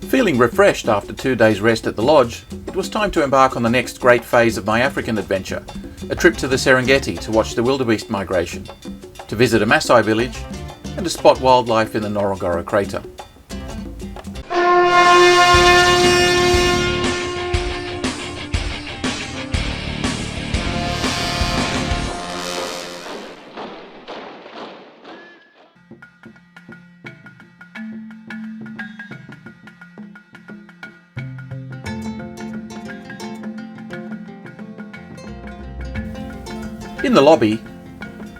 Feeling refreshed after 2 days' rest at the lodge, it was time to embark on the next great phase of my African adventure, a trip to the Serengeti to watch the wildebeest migration, to visit a Maasai village, and to spot wildlife in the Ngorongoro Crater. In the lobby,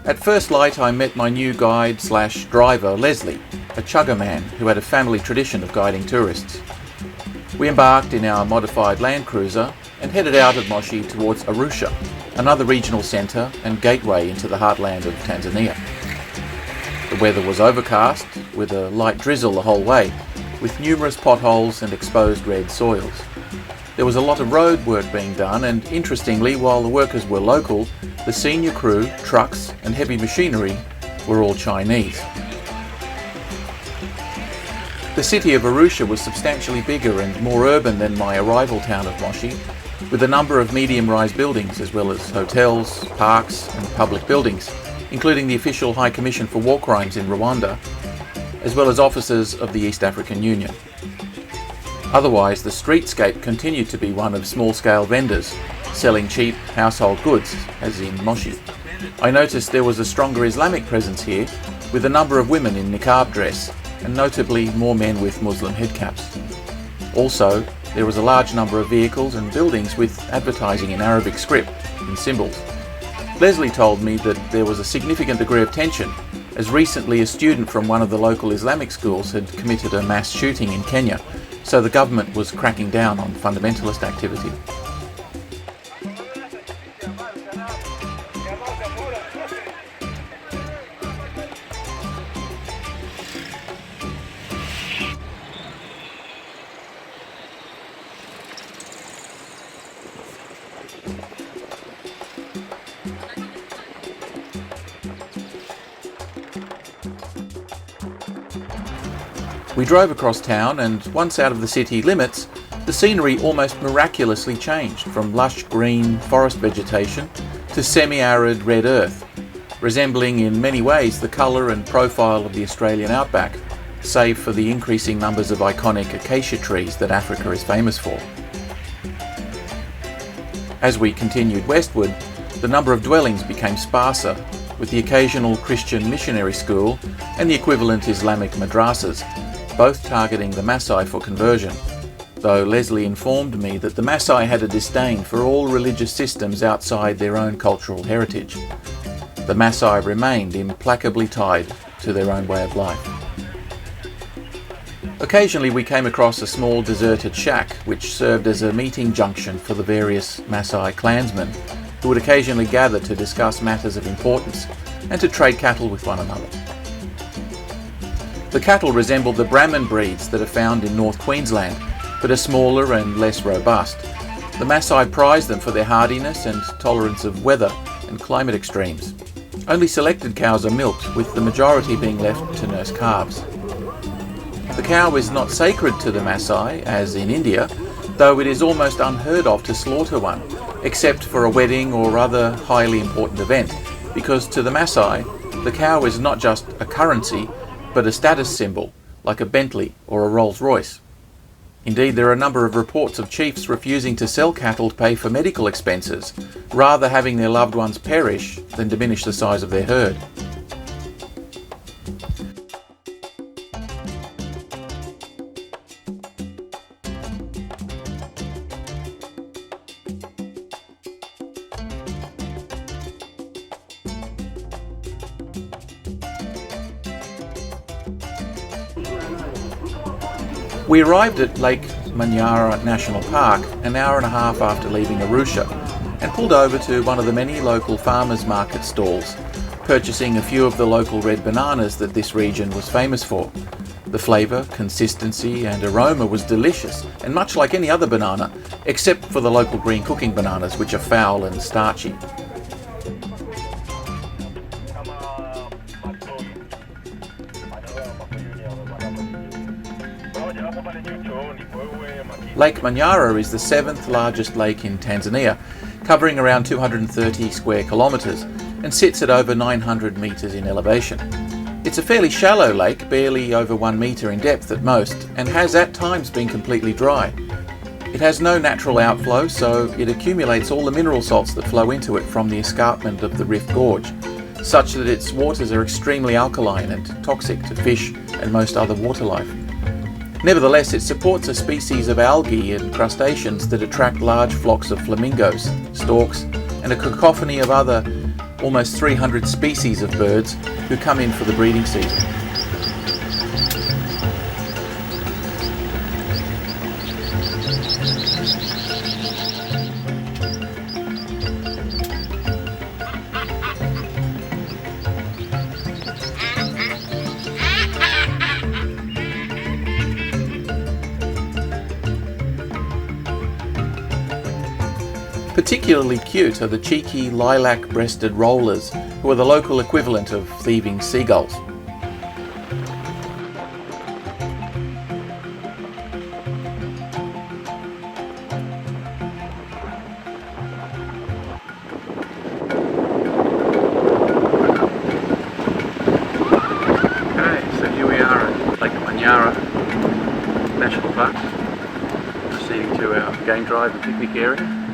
at first light I met my new guide/driver Leslie, a chugger man who had a family tradition of guiding tourists. We embarked in our modified Land Cruiser and headed out of Moshi towards Arusha, another regional centre and gateway into the heartland of Tanzania. The weather was overcast, with a light drizzle the whole way, with numerous potholes and exposed red soils. There was a lot of road work being done, and interestingly, while the workers were local, the senior crew, trucks and heavy machinery were all Chinese. The city of Arusha was substantially bigger and more urban than my arrival town of Moshi, with a number of medium-rise buildings as well as hotels, parks and public buildings, including the official High Commission for War Crimes in Rwanda, as well as offices of the East African Union. Otherwise, the streetscape continued to be one of small-scale vendors, selling cheap household goods, as in Moshi. I noticed there was a stronger Islamic presence here, with a number of women in niqab dress, and notably more men with Muslim headcaps. Also, there was a large number of vehicles and buildings with advertising in Arabic script and symbols. Leslie told me that there was a significant degree of tension, as recently a student from one of the local Islamic schools had committed a mass shooting in Kenya, so the government was cracking down on fundamentalist activity. We drove across town, and once out of the city limits, the scenery almost miraculously changed from lush green forest vegetation to semi-arid red earth, resembling in many ways the colour and profile of the Australian outback, save for the increasing numbers of iconic acacia trees that Africa is famous for. As we continued westward, the number of dwellings became sparser, with the occasional Christian missionary school and the equivalent Islamic madrasas, both targeting the Maasai for conversion, though Leslie informed me that the Maasai had a disdain for all religious systems outside their own cultural heritage. The Maasai remained implacably tied to their own way of life. Occasionally we came across a small deserted shack which served as a meeting junction for the various Maasai clansmen, who would occasionally gather to discuss matters of importance and to trade cattle with one another. The cattle resembled the Brahman breeds that are found in North Queensland, but are smaller and less robust. The Maasai prize them for their hardiness and tolerance of weather and climate extremes. Only selected cows are milked, with the majority being left to nurse calves. The cow is not sacred to the Maasai, as in India, though it is almost unheard of to slaughter one, except for a wedding or other highly important event, because to the Maasai, the cow is not just a currency, but a status symbol, like a Bentley or a Rolls-Royce. Indeed, there are a number of reports of chiefs refusing to sell cattle to pay for medical expenses, rather having their loved ones perish than diminish the size of their herd. We arrived at Lake Manyara National Park an hour and a half after leaving Arusha and pulled over to one of the many local farmers market stalls, purchasing a few of the local red bananas that this region was famous for. The flavour, consistency and aroma was delicious and much like any other banana, except for the local green cooking bananas, which are foul and starchy. Lake Manyara is the 7th largest lake in Tanzania, covering around 230 square kilometres and sits at over 900 metres in elevation. It's a fairly shallow lake, barely over 1 metre in depth at most, and has at times been completely dry. It has no natural outflow, so it accumulates all the mineral salts that flow into it from the escarpment of the Rift Gorge, such that its waters are extremely alkaline and toxic to fish and most other water life. Nevertheless, it supports a species of algae and crustaceans that attract large flocks of flamingos, storks, and a cacophony of other almost 300 species of birds who come in for the breeding season. Particularly cute are the cheeky lilac-breasted rollers, who are the local equivalent of thieving seagulls. Okay, so here we are at Lake Manyara National Park, proceeding to our game drive and picnic area.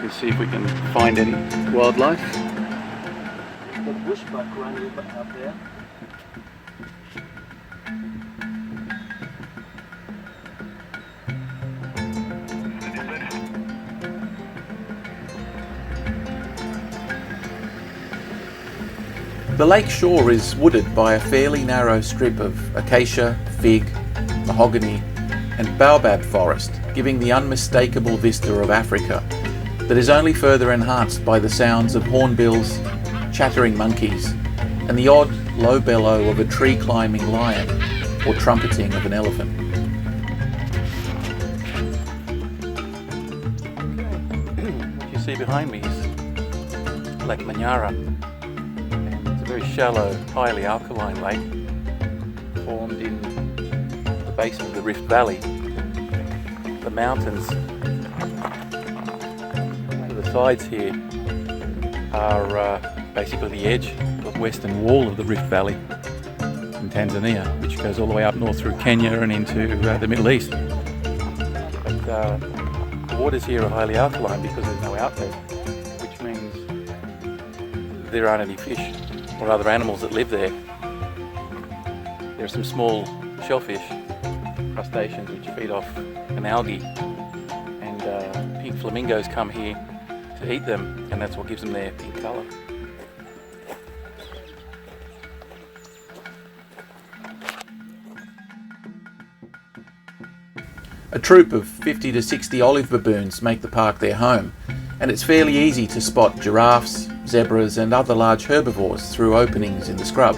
Let's see if we can find any wildlife. The bushbuck running up there. The lake shore is wooded by a fairly narrow strip of acacia, fig, mahogany and baobab forest, giving the unmistakable vista of Africa that is only further enhanced by the sounds of hornbills, chattering monkeys, and the odd low bellow of a tree-climbing lion or trumpeting of an elephant. What you see behind me is Lake Manyara, and it's a very shallow, highly alkaline lake formed in the basin of the Rift Valley. The mountains sides here are basically the edge of the western wall of the Rift Valley in Tanzania, which goes all the way up north through Kenya and into the Middle East. But the waters here are highly alkaline because there's no outlet, which means there aren't any fish or other animals that live there. There are some small shellfish, crustaceans, which feed off an algae, and pink flamingos come here to eat them, and that's what gives them their pink colour. A troop of 50 to 60 olive baboons make the park their home, and it's fairly easy to spot giraffes, zebras and other large herbivores through openings in the scrub.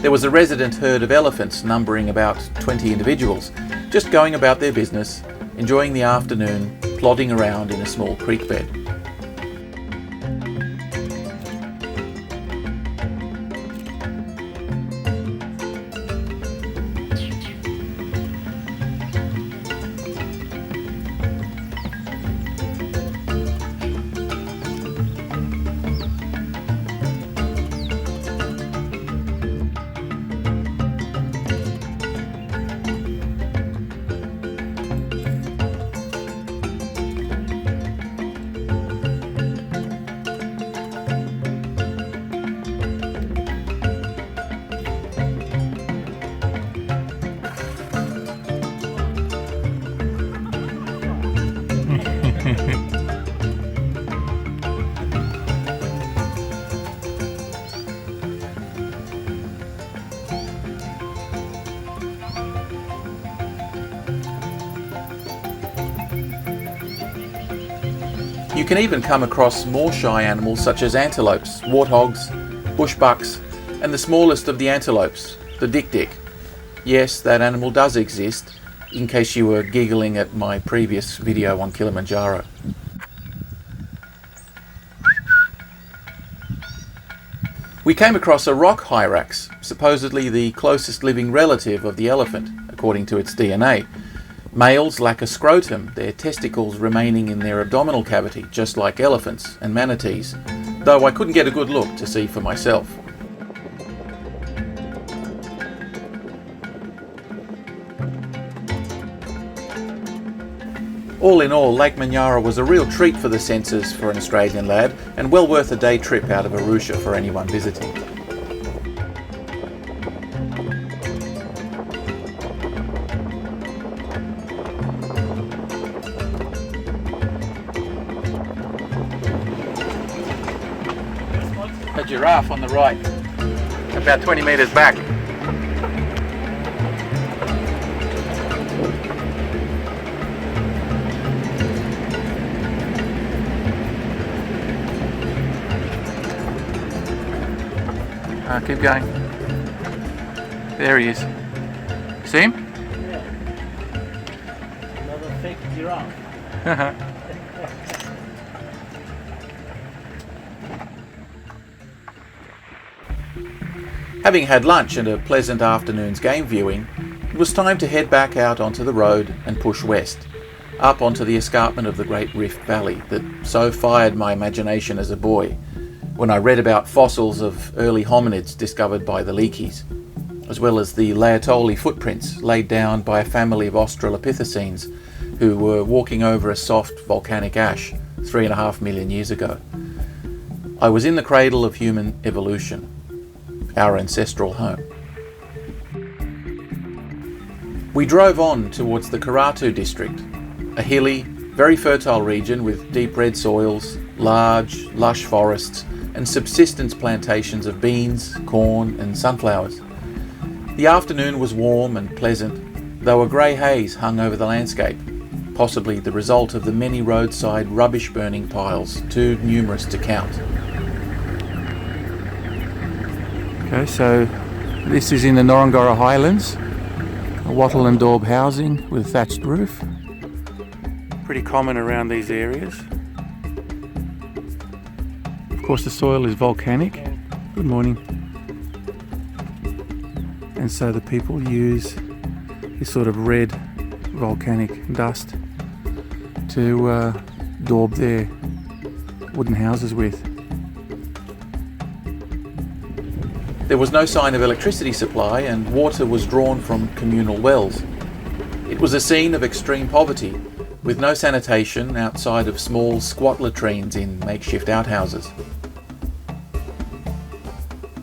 there was a resident herd of elephants numbering about 20 individuals, just going about their business, enjoying the afternoon, plodding around in a small creek bed. You can even come across more shy animals such as antelopes, warthogs, bushbucks, and the smallest of the antelopes, the dik-dik. Yes, that animal does exist, in case you were giggling at my previous video on Kilimanjaro. We came across a rock hyrax, supposedly the closest living relative of the elephant, according to its DNA. Males lack a scrotum, their testicles remaining in their abdominal cavity, just like elephants and manatees, though I couldn't get a good look to see for myself. All in all, Lake Manyara was a real treat for the senses for an Australian lad, and well worth a day trip out of Arusha for anyone visiting. A giraffe on the right, about 20 metres back. Keep going. There he is. See him? Yeah. Another fake giraffe. Having had lunch and a pleasant afternoon's game viewing, it was time to head back out onto the road and push west, up onto the escarpment of the Great Rift Valley that so fired my imagination as a boy when I read about fossils of early hominids discovered by the Leakeys, as well as the Laetoli footprints laid down by a family of Australopithecines who were walking over a soft volcanic ash 3.5 million years ago. I was in the cradle of human evolution, our ancestral home. We drove on towards the Karatu district, a hilly, very fertile region with deep red soils, large, lush forests, and subsistence plantations of beans, corn, and sunflowers. The afternoon was warm and pleasant, though a grey haze hung over the landscape, possibly the result of the many roadside rubbish burning piles, too numerous to count. Okay, so this is in the Ngorongoro Highlands, a wattle and daub housing with a thatched roof. Pretty common around these areas. Of course, the soil is volcanic. Good morning. And so the people use this sort of red volcanic dust to daub their wooden houses with. There was no sign of electricity supply, and water was drawn from communal wells. It was a scene of extreme poverty, with no sanitation outside of small squat latrines in makeshift outhouses.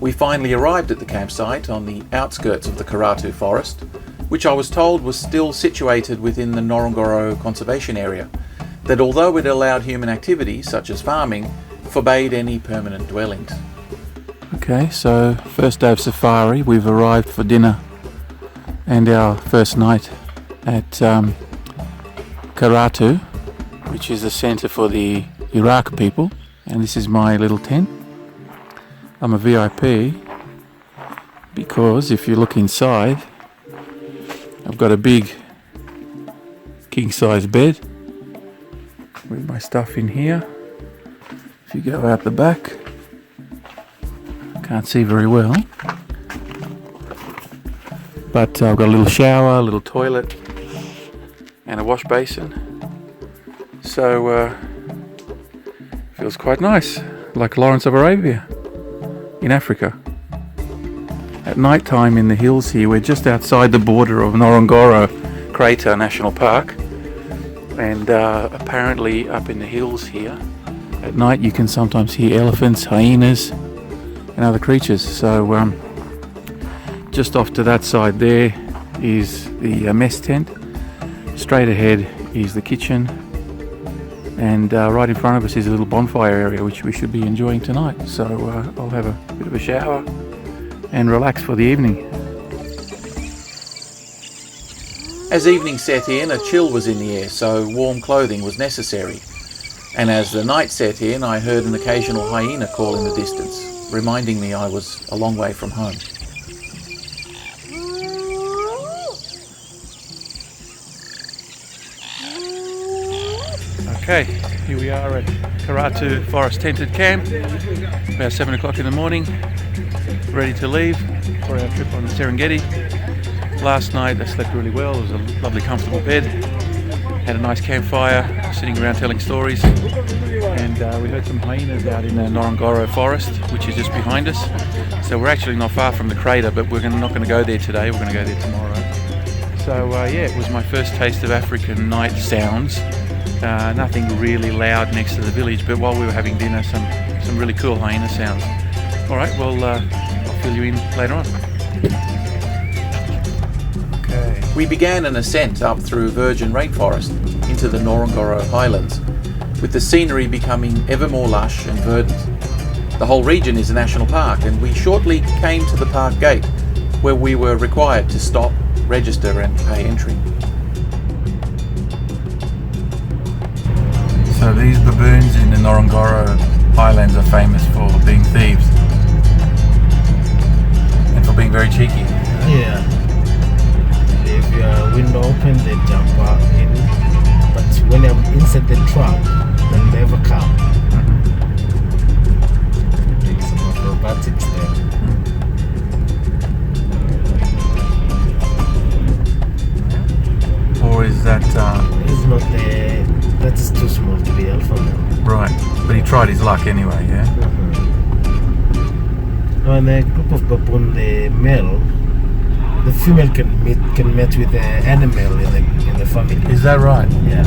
We finally arrived at the campsite on the outskirts of the Karatu forest, which I was told was still situated within the Ngorongoro Conservation Area, that although it allowed human activity such as farming, forbade any permanent dwellings. Okay, so first day of safari, we've arrived for dinner and our first night at Karatu, which is the centre for the Iraq people, and this is my little tent. I'm a VIP, because if you look inside, I've got a big king-size bed with my stuff in here. If you go out the back, can't see very well, but I've got a little shower, a little toilet, and a wash basin. So feels quite nice, like Lawrence of Arabia in Africa. At night time in the hills here, we're just outside the border of Ngorongoro Crater National Park, and apparently up in the hills here at night you can sometimes hear elephants, hyenas and other creatures. So just off to that side there is the mess tent. Straight ahead is the kitchen, and right in front of us is a little bonfire area which we should be enjoying tonight. So I'll have a bit of a shower and relax for the evening. As evening set in, a chill was in the air, so warm clothing was necessary. And as the night set in, I heard an occasional hyena call in the distance, reminding me I was a long way from home. Okay, here we are at Karatu Forest Tented Camp, about 7 o'clock in the morning, ready to leave for our trip on the Serengeti. Last night I slept really well. It was a lovely comfortable bed, had a nice campfire, sitting around telling stories, and we heard some hyenas out in the Ngorongoro forest, which is just behind us. So we're actually not far from the crater, but we're not going to go there today, we're going to go there tomorrow. So yeah, it was my first taste of African night sounds. Nothing really loud next to the village, but while we were having dinner, some really cool hyena sounds. Alright, well I'll fill you in later on. Okay. We began an ascent up through virgin rainforest into the Ngorongoro highlands, with the scenery becoming ever more lush and verdant. The whole region is a national park, and we shortly came to the park gate, where we were required to stop, register and pay entry. So these baboons in the Ngorongoro highlands are famous for being thieves and for being very cheeky. Yeah. If your window open, they jump in. But when I'm inside the truck, they'll never come. Doing some acrobatics there. Or is that... It's not the... That is too small to be alpha male. Right, but he tried his luck anyway, yeah? When a group of baboon, the male, the female can mate with the animal in the family. Is that right? Yeah.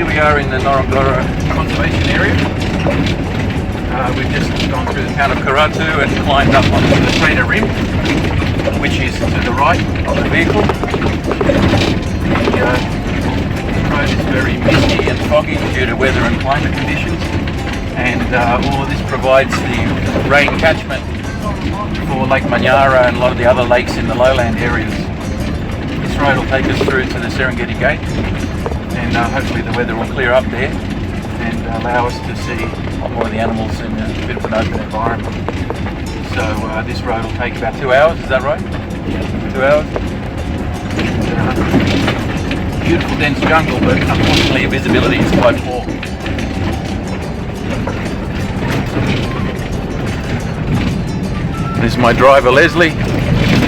We are in the Ngorongoro conservation area. We've just gone through the town of Karatu and climbed up onto the crater rim, which is to the right of the vehicle. The road is very misty and foggy due to weather and climate conditions, and all of this provides the rain catchment for Lake Manyara and a lot of the other lakes in the lowland areas. This road will take us through to the Serengeti gate, and hopefully the weather will clear up there and allow us to see a lot more of the animals in a bit of an open environment. So this road will take about 2 hours, is that right? Yeah. 2 hours. Beautiful dense jungle, but unfortunately visibility is quite poor. This is my driver Leslie,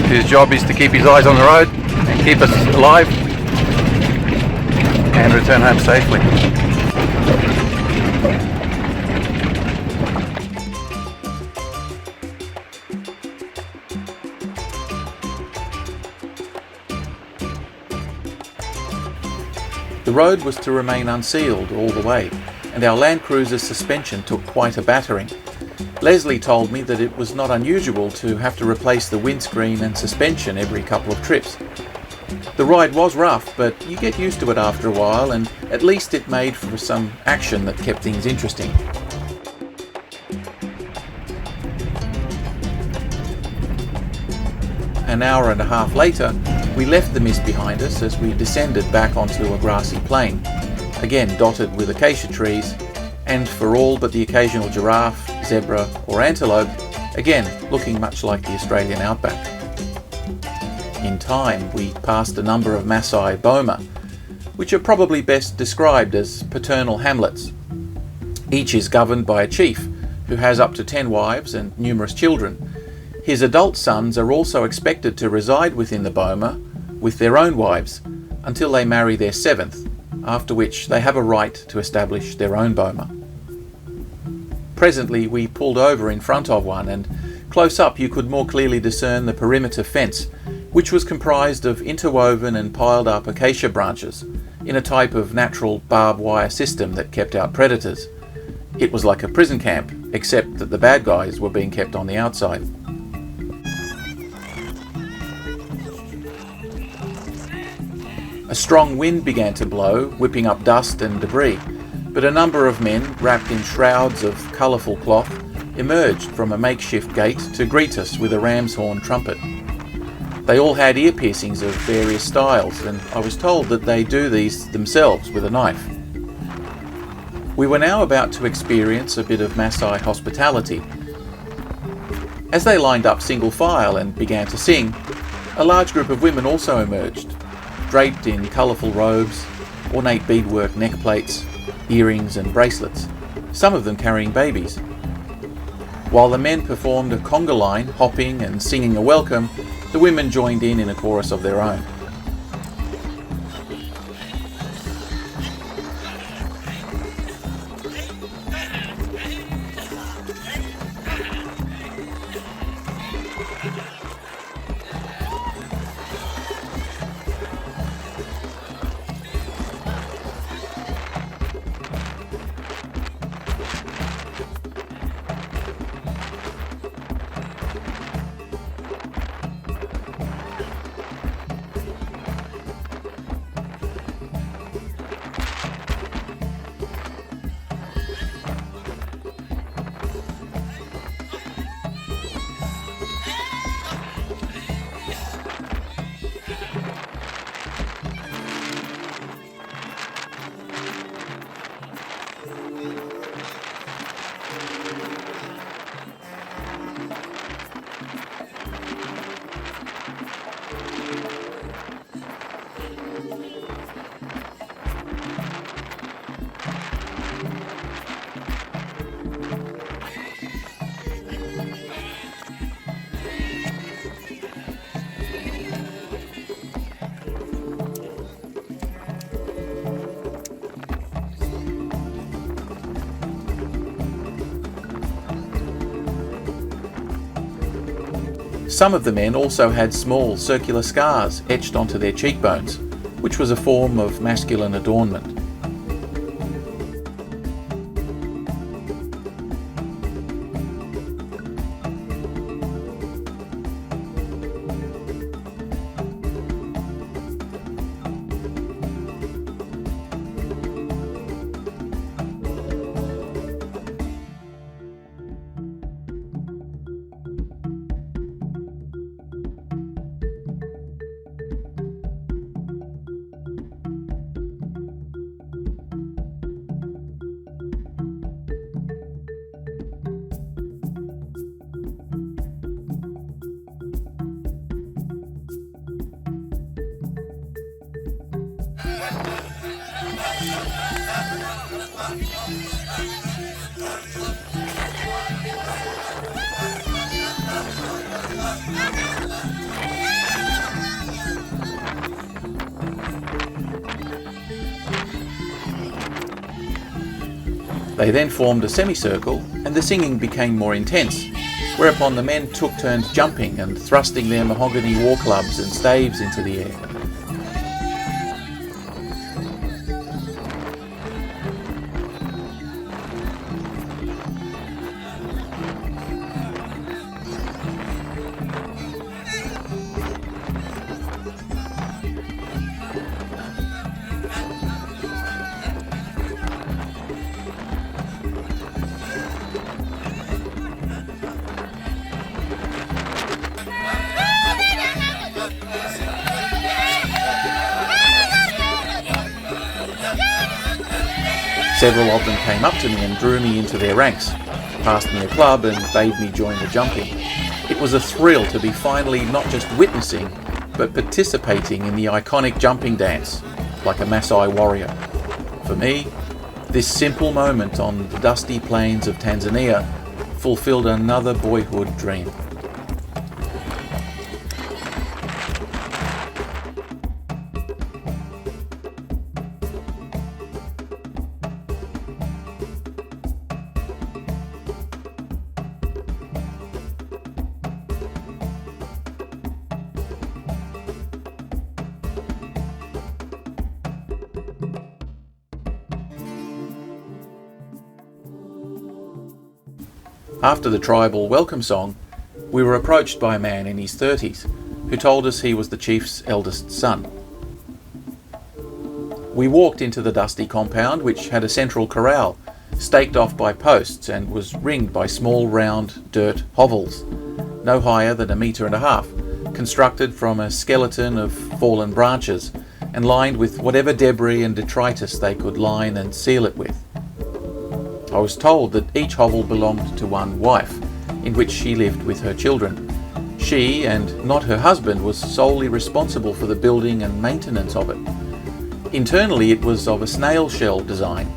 whose job is to keep his eyes on the road and keep us alive and return home safely. The road was to remain unsealed all the way, and our Land Cruiser's suspension took quite a battering. Leslie told me that it was not unusual to have to replace the windscreen and suspension every couple of trips. The ride was rough, but you get used to it after a while, and at least it made for some action that kept things interesting. an hour and a half later, we left the mist behind us as we descended back onto a grassy plain, again dotted with acacia trees, and for all but the occasional giraffe, zebra or antelope, again looking much like the Australian outback. In time, we passed a number of Maasai boma, which are probably best described as paternal hamlets. Each is governed by a chief, who has up to 10 wives and numerous children. His adult sons are also expected to reside within the boma with their own wives until they marry their 7th, after which they have a right to establish their own boma. Presently we pulled over in front of one, and close up you could more clearly discern the perimeter fence, which was comprised of interwoven and piled up acacia branches in a type of natural barbed wire system that kept out predators. It was like a prison camp, except that the bad guys were being kept on the outside. A strong wind began to blow, whipping up dust and debris, but a number of men, wrapped in shrouds of colourful cloth, emerged from a makeshift gate to greet us with a ram's horn trumpet. They all had ear piercings of various styles, and I was told that they do these themselves with a knife. We were now about to experience a bit of Maasai hospitality. As they lined up single file and began to sing, a large group of women also emerged, draped in colourful robes, ornate beadwork neck plates, earrings and bracelets, some of them carrying babies. While the men performed a conga line, hopping and singing a welcome, the women joined in a chorus of their own. Some of the men also had small circular scars etched onto their cheekbones, which was a form of masculine adornment. They then formed a semicircle and the singing became more intense, whereupon the men took turns jumping and thrusting their mahogany war clubs and staves into the air. Several of them came up to me and drew me into their ranks, passed me a club and bade me join the jumping. It was a thrill to be finally not just witnessing, but participating in the iconic jumping dance, like a Maasai warrior. For me, this simple moment on the dusty plains of Tanzania fulfilled another boyhood dream. After the tribal welcome song, we were approached by a man in his 30s who told us he was the chief's eldest son. We walked into the dusty compound, which had a central corral staked off by posts and was ringed by small round dirt hovels, no higher than 1.5 meters, constructed from a skeleton of fallen branches and lined with whatever debris and detritus they could line and seal it with. I was told that each hovel belonged to one wife, in which she lived with her children. She, and not her husband, was solely responsible for the building and maintenance of it. Internally, it was of a snail shell design.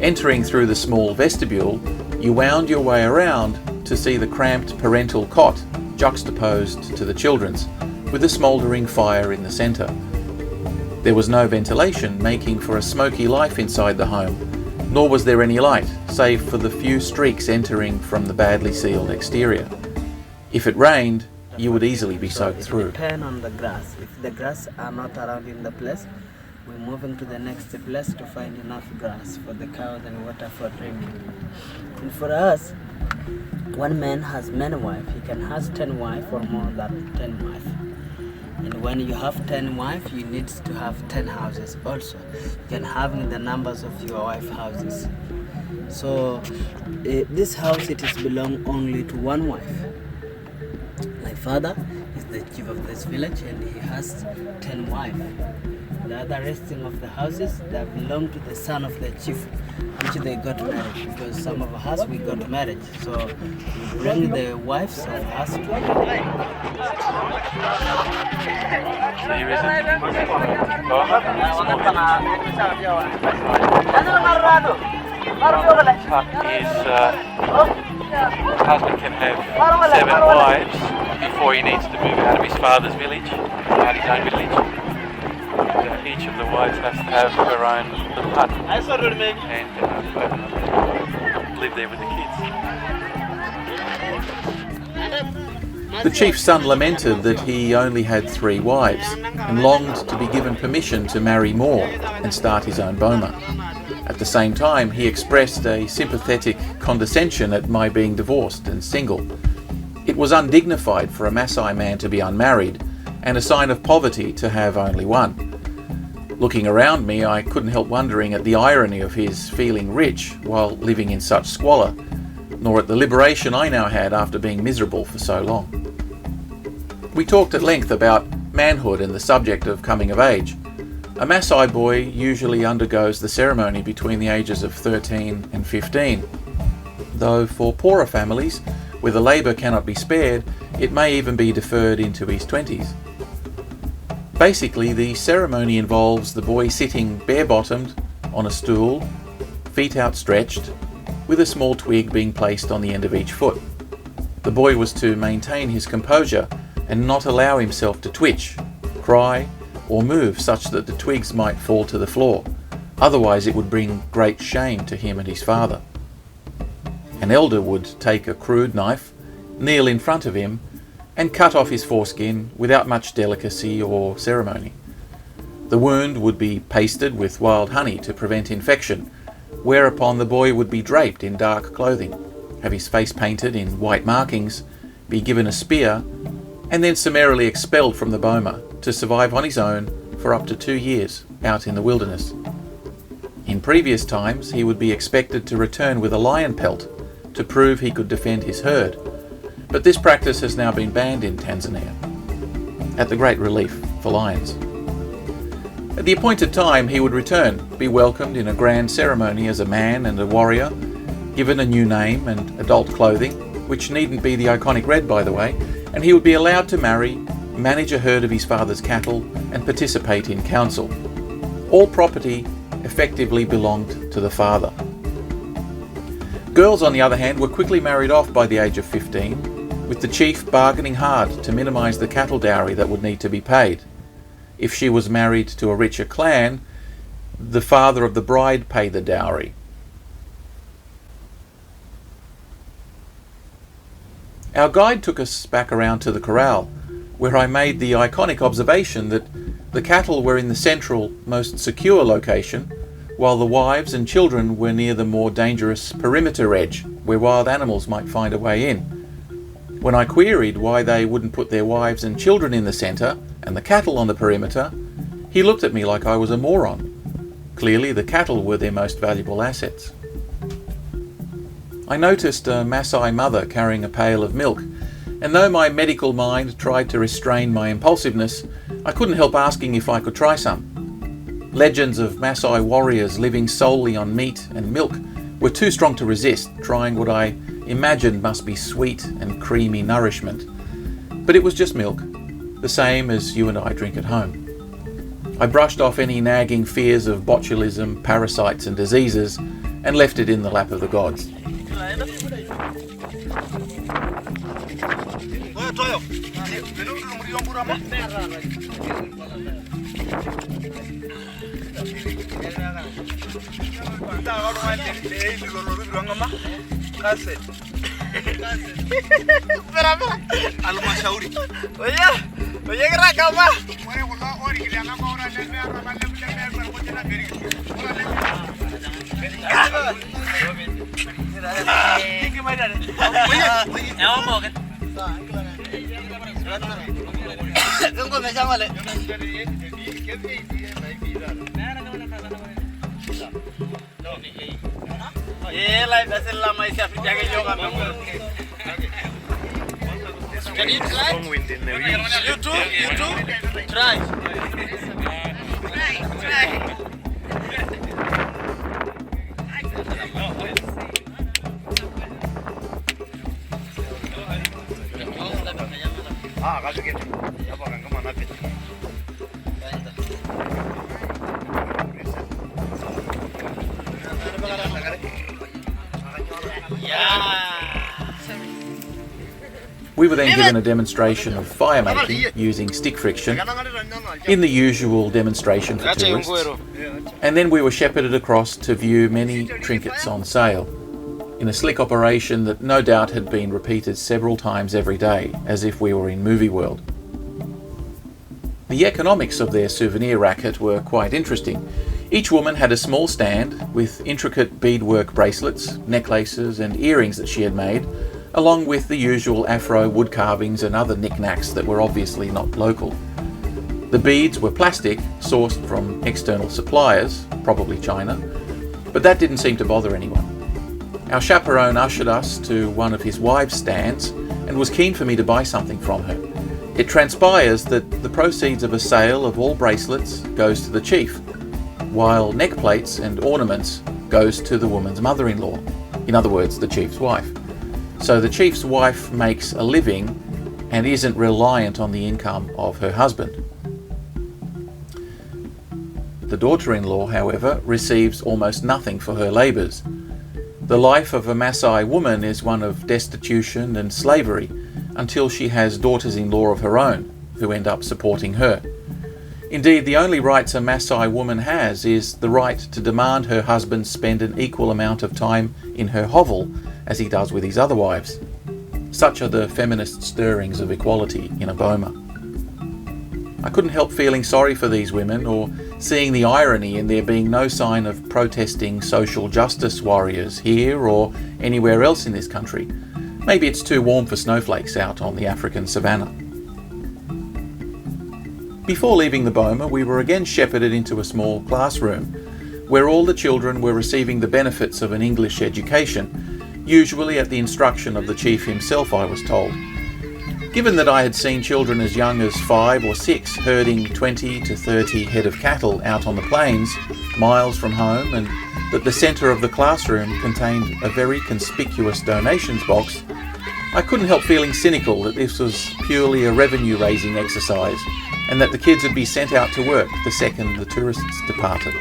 Entering through the small vestibule, you wound your way around to see the cramped parental cot juxtaposed to the children's, with a smouldering fire in the centre. There was no ventilation, making for a smoky life inside the home, nor was there any light, save for the few streaks entering from the badly sealed exterior. If it rained, you would easily be soaked through. It depends on the grass. If the grass are not around in the place, we're moving to the next place to find enough grass for the cows and water for drinking. And for us, one man has many wives. He can have 10 wives or more than 10 wives. And when you have 10 wives, you need to have 10 houses also. You can have the numbers of your wife houses. So this house, it is belong only to one wife. My father is the chief of this village and he has 10 wives. The other resting of the houses, they belong to the son of the chief, which they got married, because some of us, we got married. So we bring the wives of us to husband can have 7 wives before he needs to move out of his father's village, out his own village. Each of the wives has to have her own little hut and live there with the kids. The chief's son lamented that he only had 3 wives and longed to be given permission to marry more and start his own boma. At the same time, he expressed a sympathetic condescension at my being divorced and single. It was undignified for a Maasai man to be unmarried, and a sign of poverty to have only one. Looking around me, I couldn't help wondering at the irony of his feeling rich while living in such squalor, nor at the liberation I now had after being miserable for so long. We talked at length about manhood and the subject of coming of age. A Maasai boy usually undergoes the ceremony between the ages of 13 and 15, though for poorer families, where the labour cannot be spared, it may even be deferred into his 20s. Basically, the ceremony involves the boy sitting bare-bottomed on a stool, feet outstretched, with a small twig being placed on the end of each foot. The boy was to maintain his composure and not allow himself to twitch, cry, or move such that the twigs might fall to the floor. Otherwise it would bring great shame to him and his father. An elder would take a crude knife, kneel in front of him, and cut off his foreskin without much delicacy or ceremony. The wound would be pasted with wild honey to prevent infection, whereupon the boy would be draped in dark clothing, have his face painted in white markings, be given a spear, and then summarily expelled from the boma to survive on his own for up to 2 years out in the wilderness. In previous times, he would be expected to return with a lion pelt to prove he could defend his herd, but this practice has now been banned in Tanzania, at the great relief for lions. At the appointed time he would return, be welcomed in a grand ceremony as a man and a warrior, given a new name and adult clothing, which needn't be the iconic red by the way, and he would be allowed to marry, manage a herd of his father's cattle, and participate in council. All property effectively belonged to the father. Girls, on the other hand, were quickly married off by the age of 15, with the chief bargaining hard to minimise the cattle dowry that would need to be paid. If she was married to a richer clan, the father of the bride paid the dowry. Our guide took us back around to the corral, where I made the iconic observation that the cattle were in the central, most secure location, while the wives and children were near the more dangerous perimeter edge, where wild animals might find a way in. When I queried why they wouldn't put their wives and children in the centre and the cattle on the perimeter, he looked at me like I was a moron. Clearly the cattle were their most valuable assets. I noticed a Maasai mother carrying a pail of milk, and though my medical mind tried to restrain my impulsiveness, I couldn't help asking if I could try some. Legends of Maasai warriors living solely on meat and milk were too strong to resist, trying what I imagined must be sweet and creamy nourishment. But it was just milk, the same as you and I drink at home. I brushed off any nagging fears of botulism, parasites and diseases, and left it in the lap of the gods. Can you try? You too? Try. Try. We were then given a demonstration of fire making using stick friction in the usual demonstration for tourists, and then we were shepherded across to view many trinkets on sale, in a slick operation that no doubt had been repeated several times every day, as if we were in movie world. The economics of their souvenir racket were quite interesting. Each woman had a small stand with intricate beadwork bracelets, necklaces and earrings that she had made, along with the usual Afro wood carvings and other knickknacks that were obviously not local. The beads were plastic, sourced from external suppliers, probably China, but that didn't seem to bother anyone. Our chaperone ushered us to one of his wives' stands and was keen for me to buy something from her. It transpires that the proceeds of a sale of all bracelets goes to the chief, while neck plates and ornaments goes to the woman's mother-in-law, in other words, the chief's wife. So the chief's wife makes a living and isn't reliant on the income of her husband. The daughter-in-law, however, receives almost nothing for her labours. The life of a Maasai woman is one of destitution and slavery until she has daughters-in-law of her own, who end up supporting her. Indeed, the only rights a Maasai woman has is the right to demand her husband spend an equal amount of time in her hovel as he does with his other wives. Such are the feminist stirrings of equality in a boma. I couldn't help feeling sorry for these women, or seeing the irony in there being no sign of protesting social justice warriors here or anywhere else in this country. Maybe it's too warm for snowflakes out on the African savannah. Before leaving the boma, we were again shepherded into a small classroom, where all the children were receiving the benefits of an English education, usually at the instruction of the chief himself, I was told. Given that I had seen children as young as 5 or 6 herding 20 to 30 head of cattle out on the plains, miles from home, and that the centre of the classroom contained a very conspicuous donations box, I couldn't help feeling cynical that this was purely a revenue-raising exercise and that the kids would be sent out to work the second the tourists departed.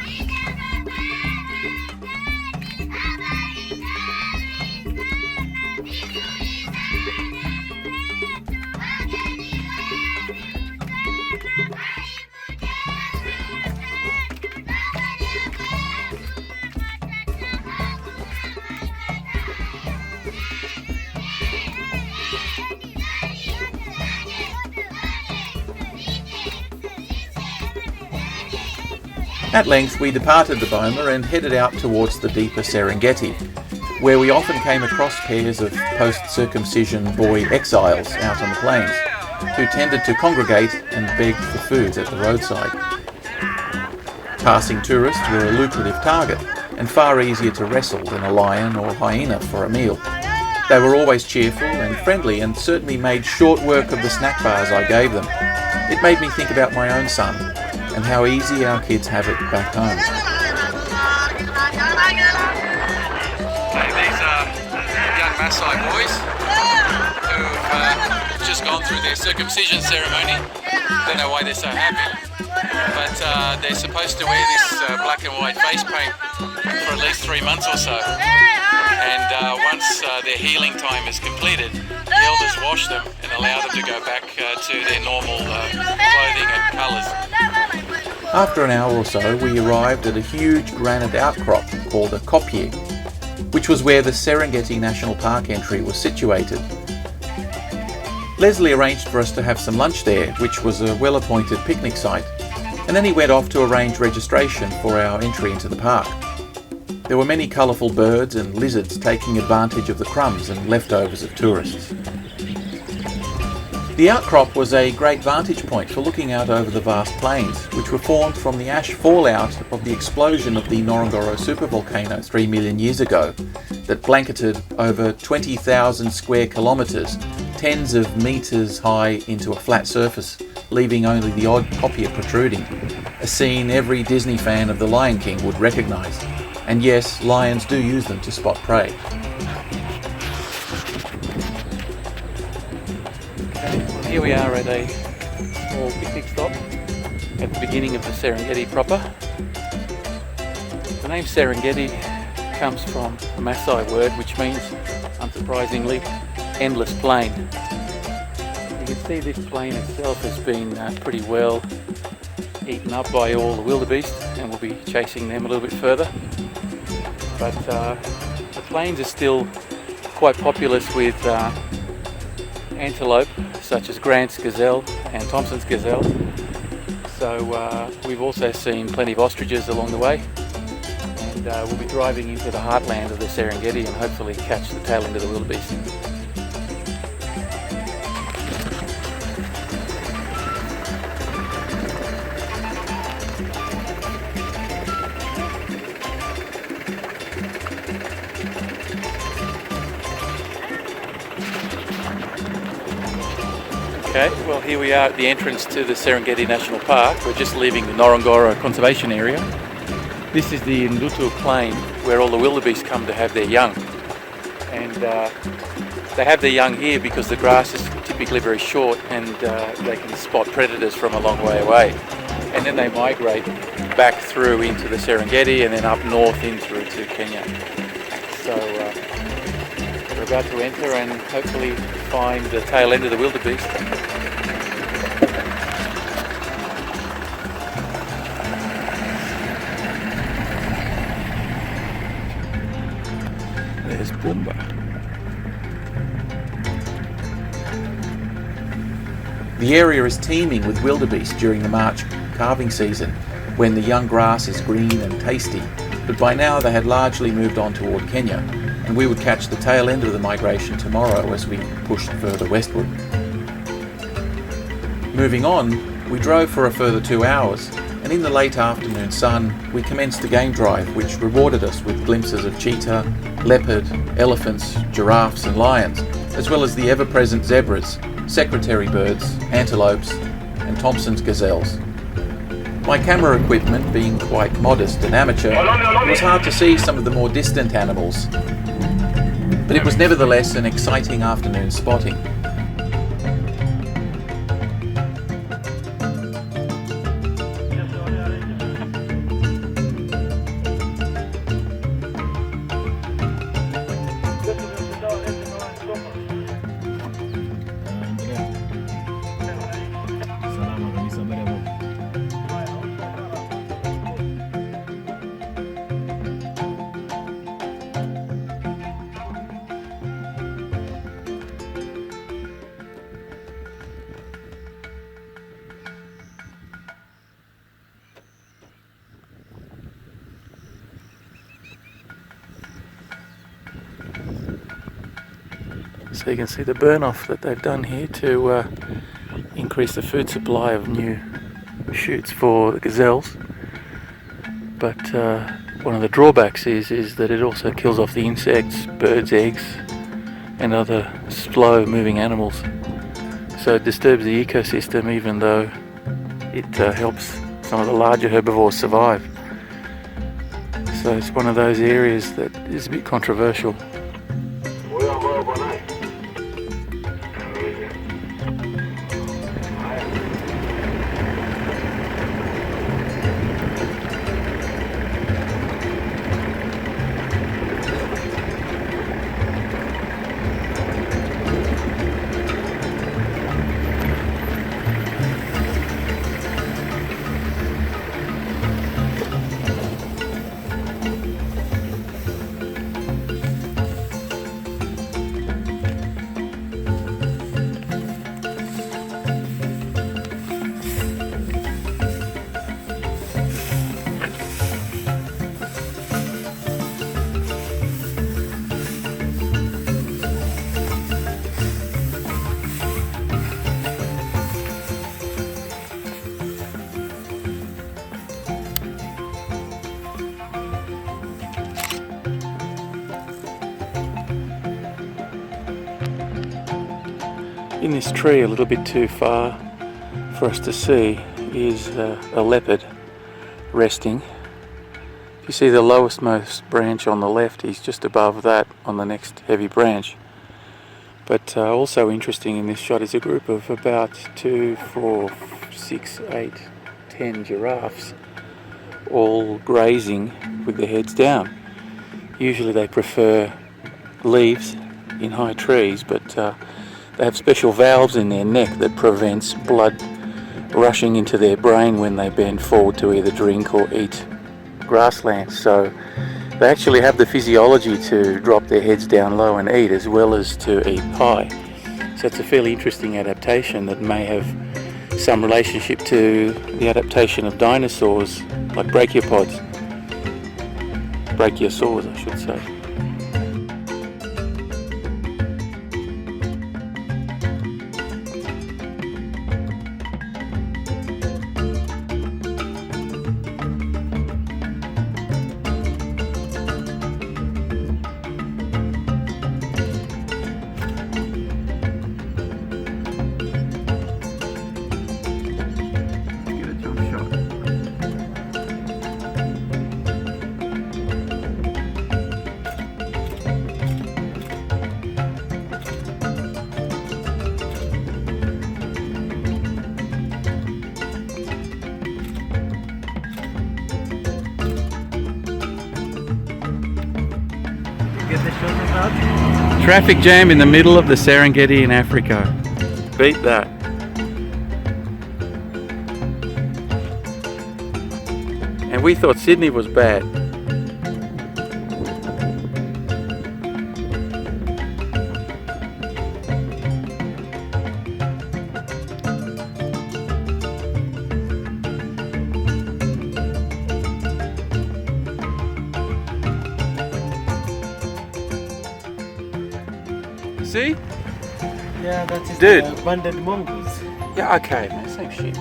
At length we departed the boma and headed out towards the deeper Serengeti, where we often came across pairs of post-circumcision boy exiles out on the plains, who tended to congregate and beg for food at the roadside. Passing tourists were a lucrative target, and far easier to wrestle than a lion or hyena for a meal. They were always cheerful and friendly, and certainly made short work of the snack bars I gave them. It made me think about my own son, and how easy our kids have it back home. Okay, these are young Maasai boys who've just gone through their circumcision ceremony. Don't know why they're so happy, but they're supposed to wear this black and white face paint for at least 3 months or so. And once their healing time is completed, the elders wash them and allow them to go back to their normal clothing and colours. After an hour or so, we arrived at a huge granite outcrop called a kopje, which was where the Serengeti National Park entry was situated. Leslie arranged for us to have some lunch there, which was a well-appointed picnic site, and then he went off to arrange registration for our entry into the park. There were many colourful birds and lizards taking advantage of the crumbs and leftovers of tourists. The outcrop was a great vantage point for looking out over the vast plains, which were formed from the ash fallout of the explosion of the Ngorongoro supervolcano 3 million years ago, that blanketed over 20,000 square kilometres, tens of metres high into a flat surface, leaving only the odd kopje protruding, a scene every Disney fan of The Lion King would recognise. And yes, lions do use them to spot prey. Here we are at a small picnic stop at the beginning of the Serengeti proper. The name Serengeti comes from a Maasai word which means, unsurprisingly, endless plain. You can see this plain itself has been pretty well eaten up by all the wildebeest, and we'll be chasing them a little bit further. But the plains are still quite populous with antelope, such as Grant's gazelle and Thompson's gazelle. So we've also seen plenty of ostriches along the way, and we'll be driving into the heartland of the Serengeti and hopefully catch the tail end of the wildebeest. Okay, well here we are at the entrance to the Serengeti National Park. We're just leaving the Ngorongoro Conservation Area. This is the Ndutu Plain where all the wildebeest come to have their young. And they have their young here because the grass is typically very short and they can spot predators from a long way away. And then they migrate back through into the Serengeti and then up north in through to Kenya. So we're about to enter and hopefully find the tail end of the wildebeest. There's Boomba. The area is teeming with wildebeest during the March calving season, when the young grass is green and tasty, but by now they had largely moved on toward Kenya, and we would catch the tail end of the migration tomorrow as we pushed further westward. Moving on, we drove for a further 2 hours, and in the late afternoon sun, we commenced a game drive which rewarded us with glimpses of cheetah, leopard, elephants, giraffes and lions, as well as the ever-present zebras, secretary birds, antelopes, and Thompson's gazelles. My camera equipment being quite modest and amateur, it was hard to see some of the more distant animals, but it was nevertheless an exciting afternoon spotting. So you can see the burn off that they've done here to increase the food supply of new shoots for the gazelles. But one of the drawbacks is that it also kills off the insects, birds' eggs and other slow moving animals. So it disturbs the ecosystem even though it helps some of the larger herbivores survive. So it's one of those areas that is a bit controversial. In this tree, a little bit too far for us to see, is a leopard resting. If you see the lowestmost branch on the left, he's just above that on the next heavy branch. But also interesting in this shot is a group of about 2, 4, 6, 8, 10 giraffes all grazing with their heads down. Usually they prefer leaves in high trees, but they have special valves in their neck that prevents blood rushing into their brain when they bend forward to either drink or eat grasslands. So they actually have the physiology to drop their heads down low and eat, as well as to eat high. So it's a fairly interesting adaptation that may have some relationship to the adaptation of dinosaurs, like brachiopods. Brachiosaurs, I should say. Traffic jam in the middle of the Serengeti in Africa. Beat that. And we thought Sydney was bad. See? Yeah, that is Dude. the abandoned mongoose. Yeah, okay, man, same shit.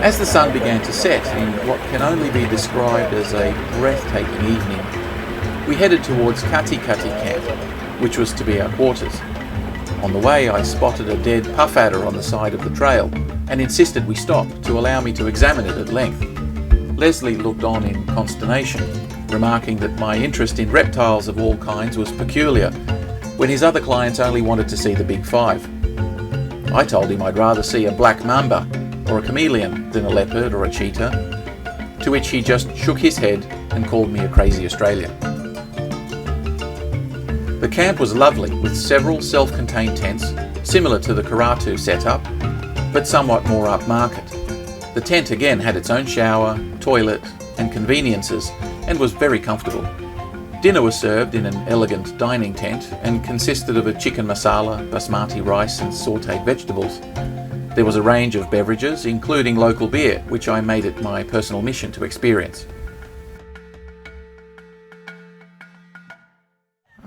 As the sun began to set in what can only be described as a breathtaking evening, we headed towards Kati Kati camp, which was to be our quarters. On the way, I spotted a dead puff adder on the side of the trail and insisted we stop to allow me to examine it at length. Leslie looked on in consternation, remarking that my interest in reptiles of all kinds was peculiar, when his other clients only wanted to see the big five. I told him I'd rather see a black mamba or a chameleon than a leopard or a cheetah, to which he just shook his head and called me a crazy Australian. The camp was lovely, with several self-contained tents, similar to the Karatu setup, but somewhat more upmarket. The tent again had its own shower, toilet and conveniences, and was very comfortable. Dinner was served in an elegant dining tent and consisted of a chicken masala, basmati rice and sautéed vegetables. There was a range of beverages, including local beer, which I made it my personal mission to experience.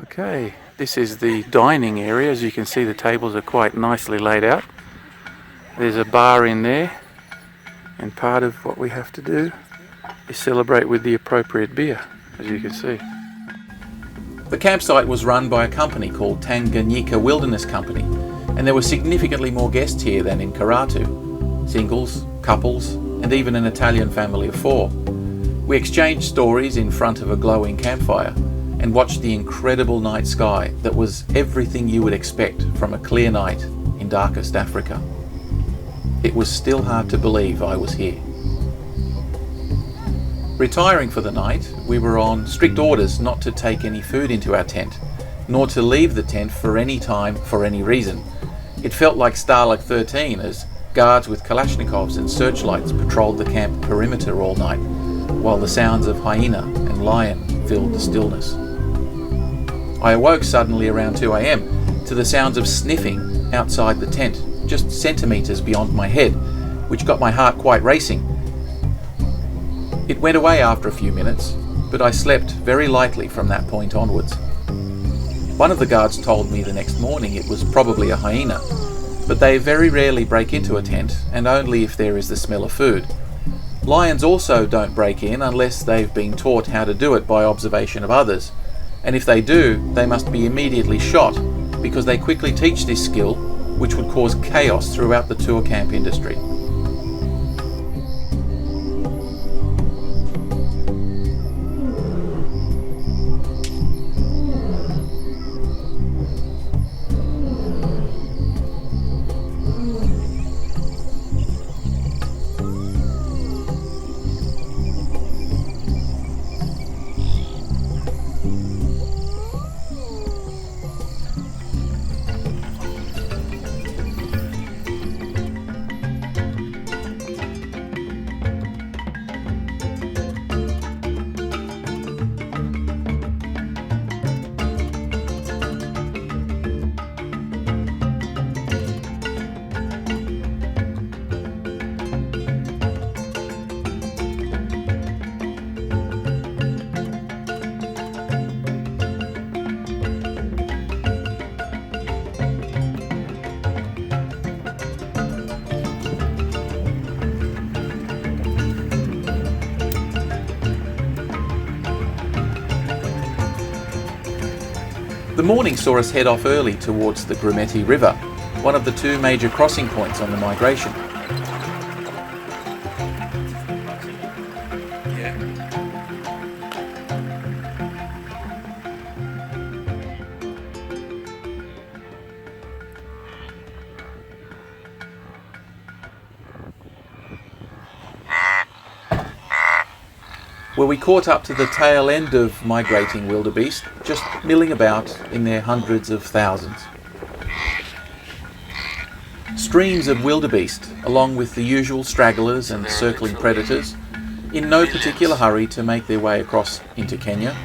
Okay, this is the dining area. As you can see, the tables are quite nicely laid out. There's a bar in there, and part of what we have to do is celebrate with the appropriate beer, as you can see. The campsite was run by a company called Tanganyika Wilderness Company, and there were significantly more guests here than in Karatu. Singles, couples, and even an Italian family of 4. We exchanged stories in front of a glowing campfire and watched the incredible night sky that was everything you would expect from a clear night in darkest Africa. It was still hard to believe I was here. Retiring for the night, we were on strict orders not to take any food into our tent, nor to leave the tent for any time for any reason. It felt like Stalag 13 as guards with Kalashnikovs and searchlights patrolled the camp perimeter all night, while the sounds of hyena and lion filled the stillness. I awoke suddenly around 2 a.m. to the sounds of sniffing outside the tent, just centimetres beyond my head, which got my heart quite racing. It went away after a few minutes, but I slept very lightly from that point onwards. One of the guards told me the next morning it was probably a hyena, but they very rarely break into a tent, and only if there is the smell of food. Lions also don't break in unless they've been taught how to do it by observation of others, and if they do, they must be immediately shot, because they quickly teach this skill, which would cause chaos throughout the tour camp industry. The morning saw us head off early towards the Grumeti River, one of the 2 major crossing points on the migration. Where we caught up to the tail end of migrating wildebeest, just milling about in their hundreds of thousands. Streams of wildebeest, along with the usual stragglers and circling predators, in no particular hurry to make their way across into Kenya.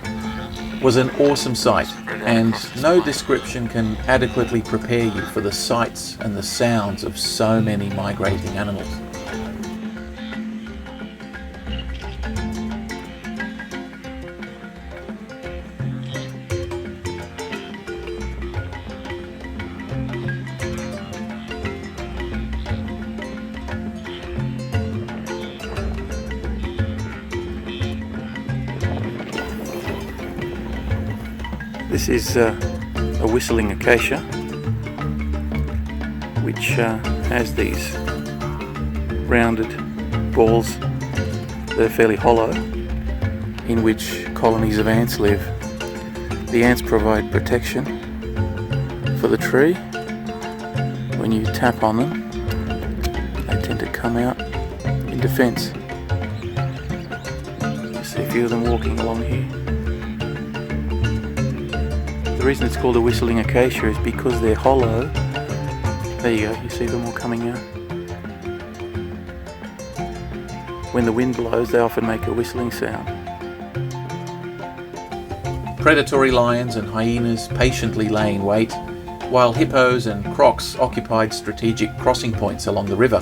was an awesome sight, and no description can adequately prepare you for the sights and the sounds of so many migrating animals. This is a whistling acacia, which has these rounded balls that are fairly hollow, in which colonies of ants live. The ants provide protection for the tree. When you tap on them, they tend to come out in defense. You see a few of them walking along here. The reason it's called a whistling acacia is because they're hollow. There you go, you see them all coming out. When the wind blows, they often make a whistling sound. Predatory lions and hyenas patiently lay in wait, while hippos and crocs occupied strategic crossing points along the river,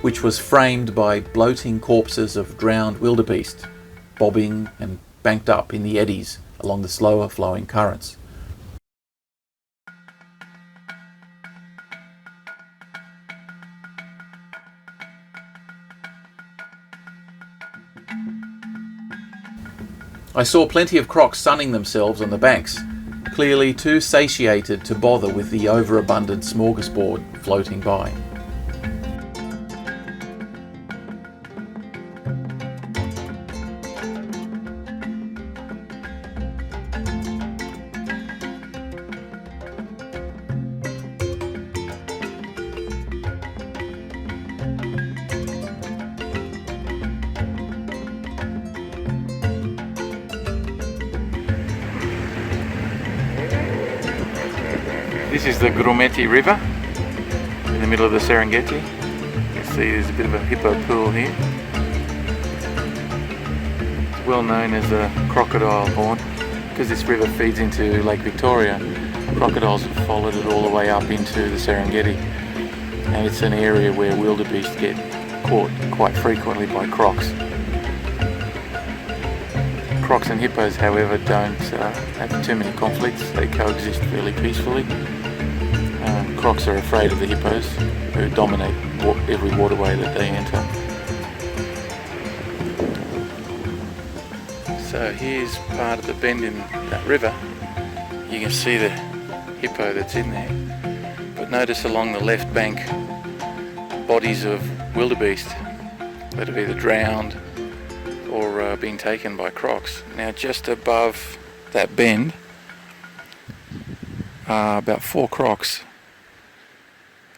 which was framed by bloating corpses of drowned wildebeest, bobbing and banked up in the eddies along the slower flowing currents. I saw plenty of crocs sunning themselves on the banks, clearly too satiated to bother with the overabundant smorgasbord floating by. This is the Ngorongoro River in the middle of the Serengeti. You can see there's a bit of a hippo pool here. It's well known as a crocodile haunt because this river feeds into Lake Victoria. Crocodiles have followed it all the way up into the Serengeti, and it's an area where wildebeest get caught quite frequently by crocs. Crocs and hippos, however, don't have too many conflicts. They coexist fairly peacefully. Crocs are afraid of the hippos, who dominate every waterway that they enter. So here's part of the bend in that river. You can see the hippo that's in there. But notice along the left bank, bodies of wildebeest that have either drowned or been taken by crocs. Now just above that bend are about 4 crocs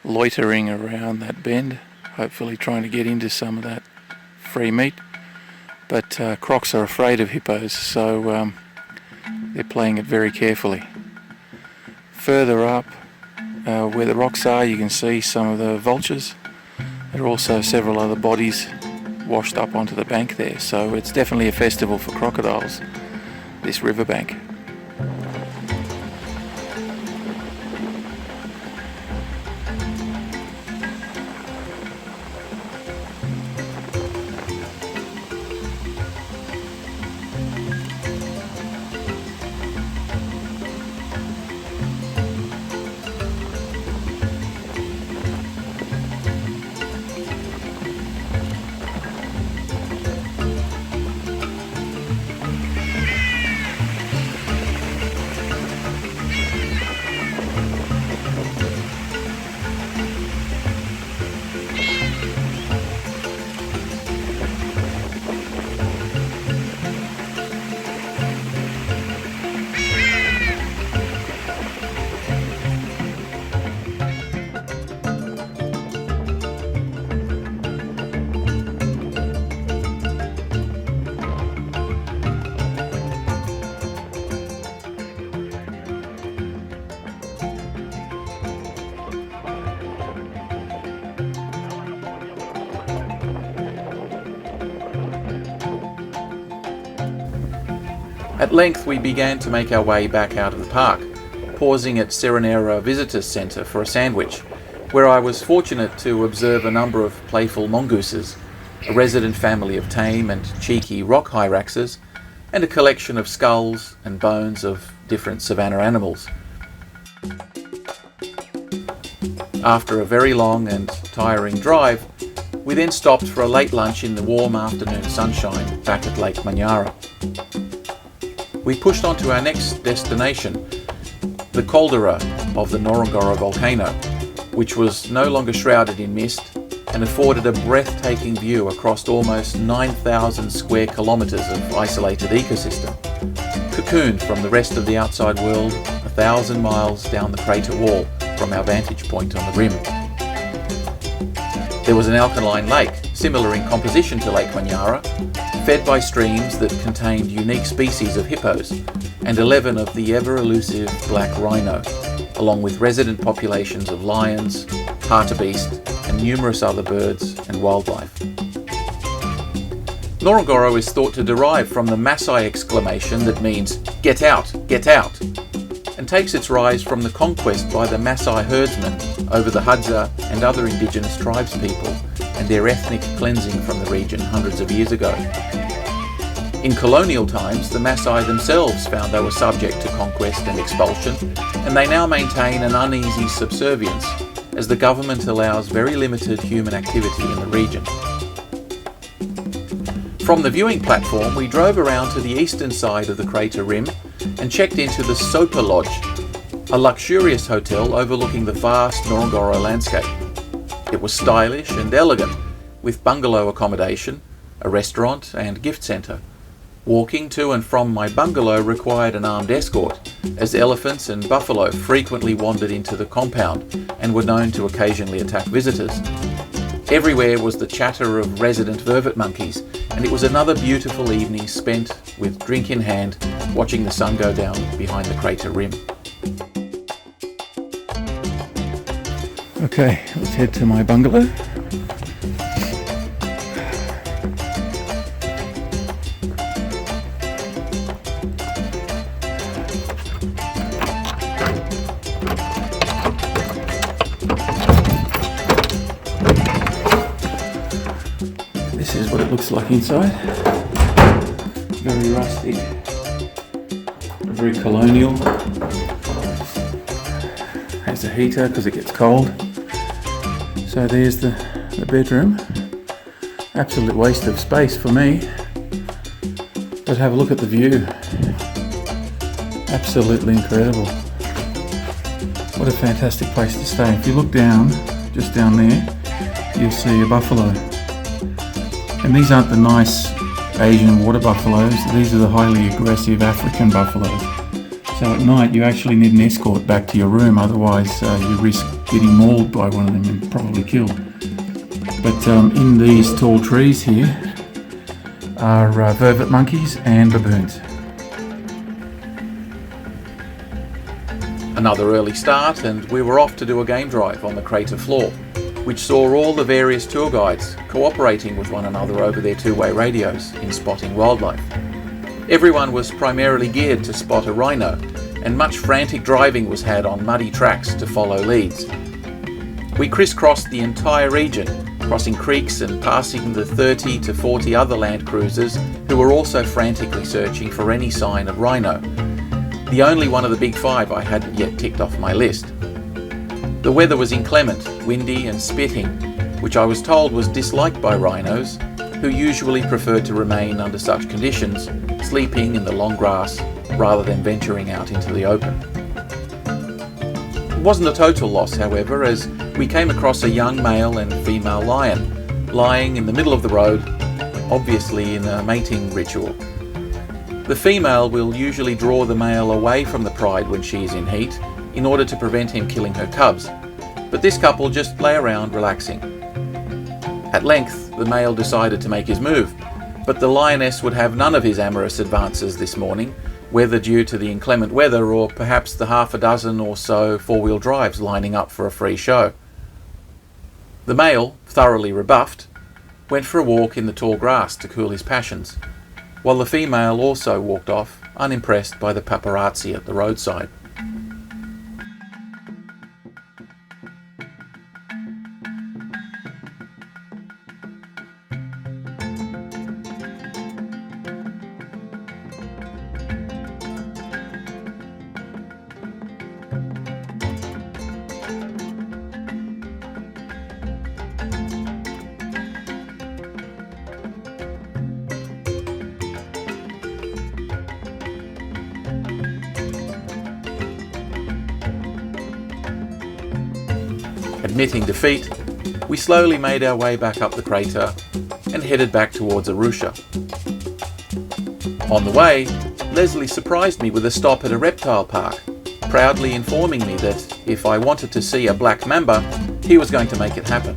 loitering around that bend, hopefully trying to get into some of that free meat. But crocs are afraid of hippos, so they're playing it very carefully. Further up, where the rocks are, you can see some of the vultures. There are also several other bodies washed up onto the bank there, so it's definitely a festival for crocodiles, this riverbank. At length we began to make our way back out of the park, pausing at Serenera Visitors Centre for a sandwich, where I was fortunate to observe a number of playful mongooses, a resident family of tame and cheeky rock hyraxes, and a collection of skulls and bones of different savanna animals. After a very long and tiring drive, we then stopped for a late lunch in the warm afternoon sunshine back at Lake Manyara. We pushed on to our next destination, the caldera of the Ngorongoro volcano, which was no longer shrouded in mist and afforded a breathtaking view across almost 9,000 square kilometres of isolated ecosystem, cocooned from the rest of the outside world 1,000 miles down the crater wall from our vantage point on the rim. There was an alkaline lake, similar in composition to Lake Manyara, fed by streams that contained unique species of hippos and 11 of the ever-elusive black rhino, along with resident populations of lions, hartebeest, and numerous other birds and wildlife. Ngorongoro is thought to derive from the Maasai exclamation that means "get out, get out," and takes its rise from the conquest by the Maasai herdsmen over the Hadza and other indigenous tribespeople and their ethnic cleansing from the region hundreds of years ago. In colonial times, the Maasai themselves found they were subject to conquest and expulsion, and they now maintain an uneasy subservience as the government allows very limited human activity in the region. From the viewing platform, we drove around to the eastern side of the crater rim and checked into the Sopa Lodge, a luxurious hotel overlooking the vast Ngorongoro landscape. It was stylish and elegant, with bungalow accommodation, a restaurant and gift centre. Walking to and from my bungalow required an armed escort, as elephants and buffalo frequently wandered into the compound and were known to occasionally attack visitors. Everywhere was the chatter of resident vervet monkeys, and it was another beautiful evening spent with drink in hand, watching the sun go down behind the crater rim. Okay, let's head to my bungalow. This is what it looks like inside. Very rustic, very colonial. Has a heater because it gets cold. So there's the bedroom. Absolute waste of space for me. But have a look at the view. Absolutely incredible. What a fantastic place to stay. If you look down, just down there, you'll see a buffalo. And these aren't the nice Asian water buffaloes, these are the highly aggressive African buffaloes. So at night you actually need an escort back to your room, otherwise you risk getting mauled by one of them and probably killed. But in these tall trees here are vervet monkeys and baboons. Another early start and we were off to do a game drive on the crater floor, which saw all the various tour guides cooperating with one another over their two-way radios in spotting wildlife. Everyone was primarily geared to spot a rhino, and much frantic driving was had on muddy tracks to follow leads. We crisscrossed the entire region, crossing creeks and passing the 30 to 40 other land cruisers who were also frantically searching for any sign of rhino, the only one of the big five I hadn't yet ticked off my list. The weather was inclement, windy and spitting, which I was told was disliked by rhinos, who usually preferred to remain under such conditions, sleeping in the long grass rather than venturing out into the open. It wasn't a total loss, however, as we came across a young male and female lion, lying in the middle of the road, obviously in a mating ritual. The female will usually draw the male away from the pride when she is in heat, in order to prevent him killing her cubs, but this couple just lay around relaxing. At length, the male decided to make his move, but the lioness would have none of his amorous advances this morning, whether due to the inclement weather or perhaps the half a dozen or so four-wheel drives lining up for a free show. The male, thoroughly rebuffed, went for a walk in the tall grass to cool his passions, while the female also walked off, unimpressed by the paparazzi at the roadside. Admitting defeat, we slowly made our way back up the crater and headed back towards Arusha. On the way, Leslie surprised me with a stop at a reptile park, proudly informing me that if I wanted to see a black mamba, he was going to make it happen.